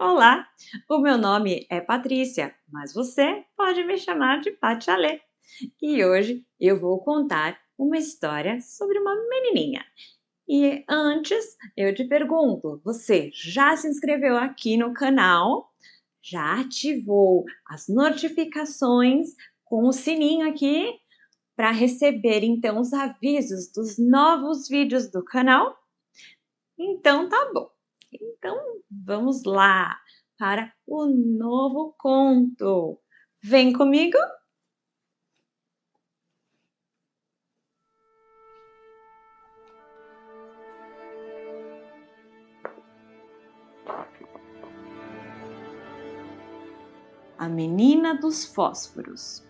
Olá, o meu nome é Patrícia, mas você pode me chamar de Pati Alê. E hoje eu vou contar uma história sobre uma menininha. E antes eu te pergunto, você já se inscreveu aqui no canal? Já ativou as notificações com o sininho aqui para receber então os avisos dos novos vídeos do canal? Então tá bom. Então vamos lá para o novo conto. Vem comigo? A Menina dos Fósforos.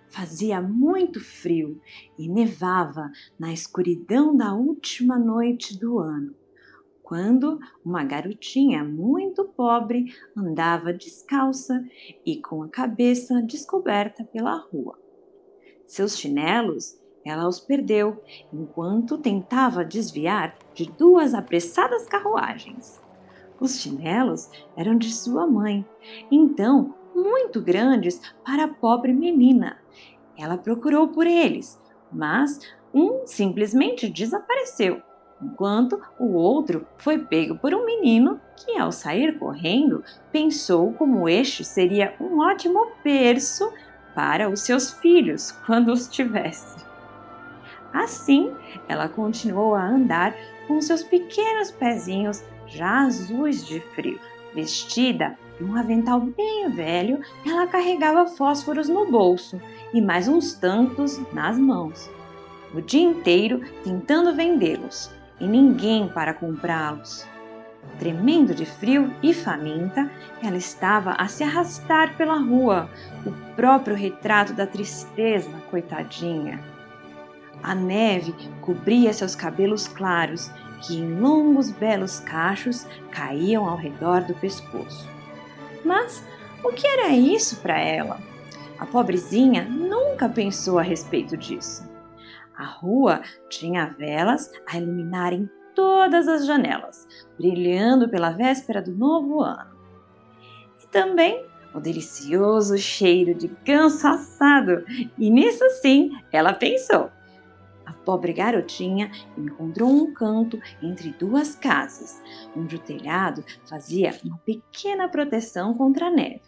Fazia muito frio e nevava na escuridão da última noite do ano, quando uma garotinha muito pobre andava descalça e com a cabeça descoberta pela rua. Seus chinelos ela os perdeu enquanto tentava desviar de duas apressadas carruagens. Os chinelos eram de sua mãe, então muito grandes para a pobre menina. Ela procurou por eles, mas um simplesmente desapareceu, enquanto o outro foi pego por um menino que, ao sair correndo, pensou como este seria um ótimo berço para os seus filhos quando os tivesse. Assim, ela continuou a andar com seus pequenos pezinhos já azuis de frio. Vestida de um avental bem velho, ela carregava fósforos no bolso e mais uns tantos nas mãos. O dia inteiro tentando vendê-los e ninguém para comprá-los. Tremendo de frio e faminta, ela estava a se arrastar pela rua, o próprio retrato da tristeza, coitadinha. A neve cobria seus cabelos claros, que em longos belos cachos caíam ao redor do pescoço. Mas o que era isso para ela? A pobrezinha nunca pensou a respeito disso. A rua tinha velas a iluminarem todas as janelas, brilhando pela véspera do novo ano. E também o delicioso cheiro de ganso assado. E nisso sim, ela pensou. A pobre garotinha encontrou um canto entre duas casas, onde o telhado fazia uma pequena proteção contra a neve.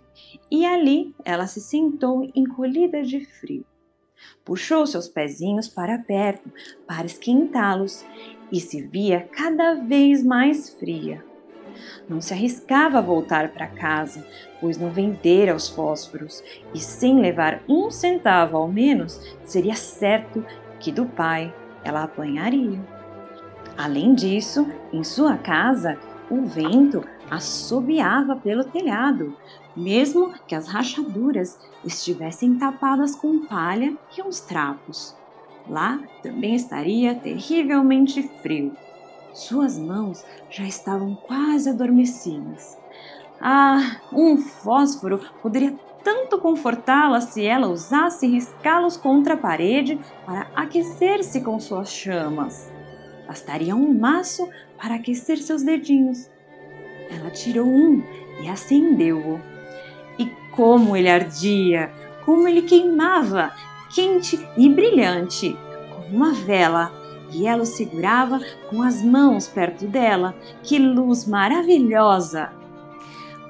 E ali ela se sentou encolhida de frio. Puxou seus pezinhos para perto para esquentá-los e se via cada vez mais fria. Não se arriscava a voltar para casa, pois não vendera os fósforos e sem levar um centavo ao menos, seria certo que do pai ela apanharia. Além disso, em sua casa, o vento assobiava pelo telhado, mesmo que as rachaduras estivessem tapadas com palha e uns trapos. Lá também estaria terrivelmente frio. Suas mãos já estavam quase adormecidas. Ah, um fósforo poderia tanto confortá-la se ela usasse riscá-los contra a parede para aquecer-se com suas chamas. Bastaria um maço para aquecer seus dedinhos. Ela tirou um e acendeu-o. E como ele ardia, como ele queimava, quente e brilhante, como uma vela, e ela o segurava com as mãos perto dela. Que luz maravilhosa!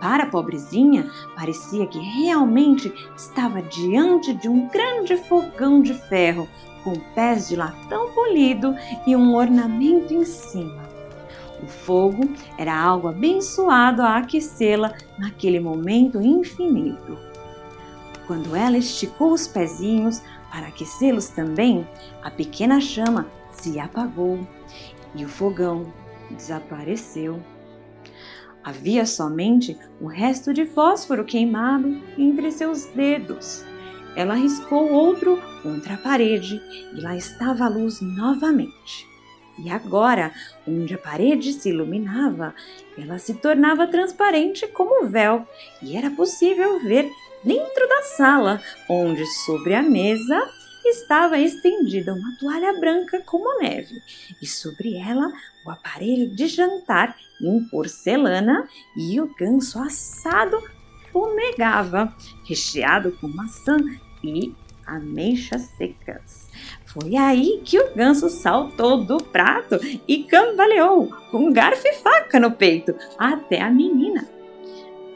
Para a pobrezinha, parecia que realmente estava diante de um grande fogão de ferro, com pés de latão polido e um ornamento em cima. O fogo era algo abençoado a aquecê-la naquele momento infinito. Quando ela esticou os pezinhos para aquecê-los também, a pequena chama se apagou e o fogão desapareceu. Havia somente o resto de fósforo queimado entre seus dedos. Ela riscou outro contra a parede e lá estava a luz novamente. E agora, onde a parede se iluminava, ela se tornava transparente como véu e era possível ver dentro da sala, onde sobre a mesa estava estendida uma toalha branca como neve, e sobre ela o aparelho de jantar em porcelana, e o ganso assado fumegava, recheado com maçã e ameixas secas. Foi aí que o ganso saltou do prato e cambaleou, com garfo e faca no peito, até a menina.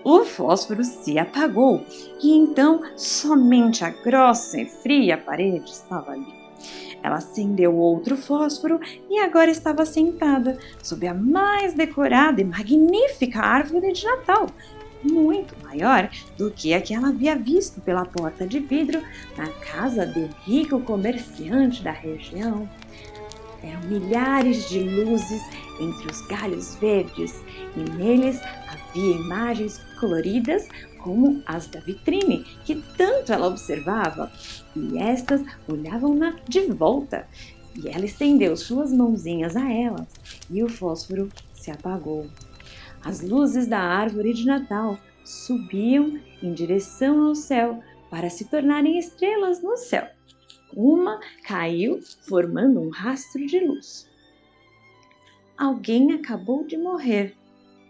O fósforo se apagou e então somente a grossa e fria parede estava ali. Ela acendeu outro fósforo e agora estava sentada sob a mais decorada e magnífica árvore de Natal, muito maior do que a que ela havia visto pela porta de vidro na casa do rico comerciante da região. Eram milhares de luzes entre os galhos verdes e neles havia imagens coloridas como as da vitrine que tanto ela observava, e estas olhavam-na de volta. E ela estendeu suas mãozinhas a elas e o fósforo se apagou. As luzes da árvore de Natal subiam em direção ao céu para se tornarem estrelas no céu. Uma caiu, formando um rastro de luz. Alguém acabou de morrer,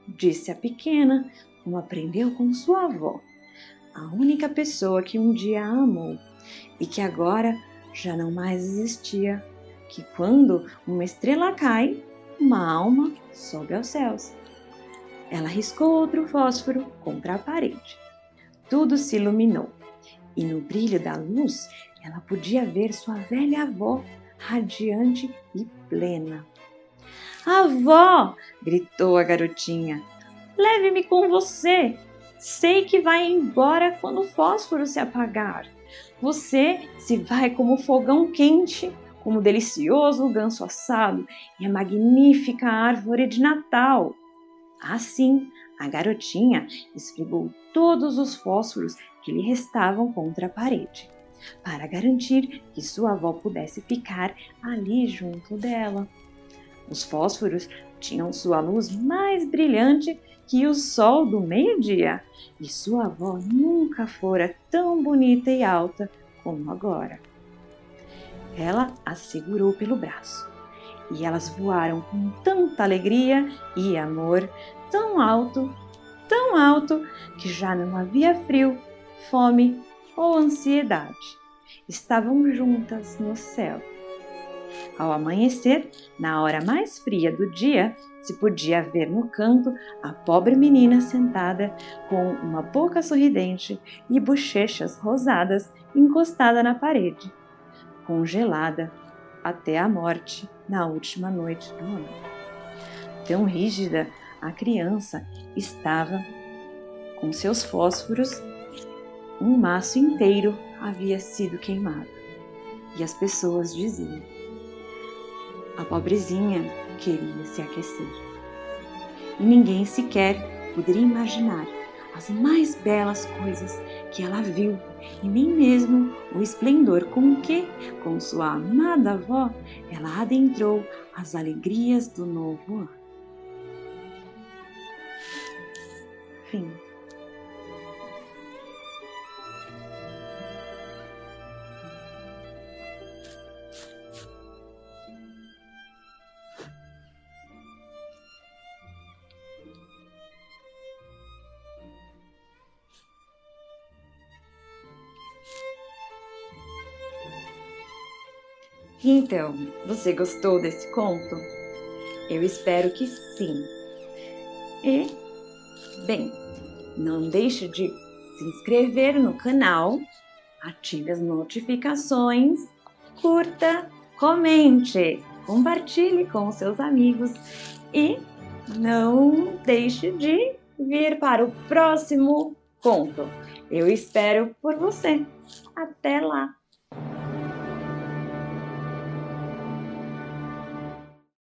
disse a pequena, como aprendeu com sua avó, a única pessoa que um dia a amou e que agora já não mais existia, que quando uma estrela cai, uma alma sobe aos céus. Ela riscou outro fósforo contra a parede. Tudo se iluminou e no brilho da luz ela podia ver sua velha avó, radiante e plena. "Avó!" gritou a garotinha. "Leve-me com você! Sei que vai embora quando o fósforo se apagar. Você se vai como fogão quente, como delicioso ganso assado e a magnífica árvore de Natal." Assim, a garotinha esfregou todos os fósforos que lhe restavam contra a parede, para garantir que sua avó pudesse ficar ali junto dela. Os fósforos tinham sua luz mais brilhante que o sol do meio-dia, e sua avó nunca fora tão bonita e alta como agora. Ela a segurou pelo braço, e elas voaram com tanta alegria e amor, tão alto, que já não havia frio, fome ou ansiedade. Estavam juntas no céu. Ao amanhecer, na hora mais fria do dia, se podia ver no canto a pobre menina sentada com uma boca sorridente e bochechas rosadas encostada na parede, congelada até a morte na última noite do ano. Tão rígida, a criança estava com seus fósforos, um maço inteiro havia sido queimado. E as pessoas diziam: a pobrezinha queria se aquecer. E ninguém sequer poderia imaginar as mais belas coisas que ela viu, e nem mesmo o esplendor com que, com sua amada avó, ela adentrou as alegrias do novo ano. Fim. Então, você gostou desse conto? Eu espero que sim. E, bem, não deixe de se inscrever no canal, ative as notificações, curta, comente, compartilhe com os seus amigos e não deixe de vir para o próximo conto. Eu espero por você. Até lá!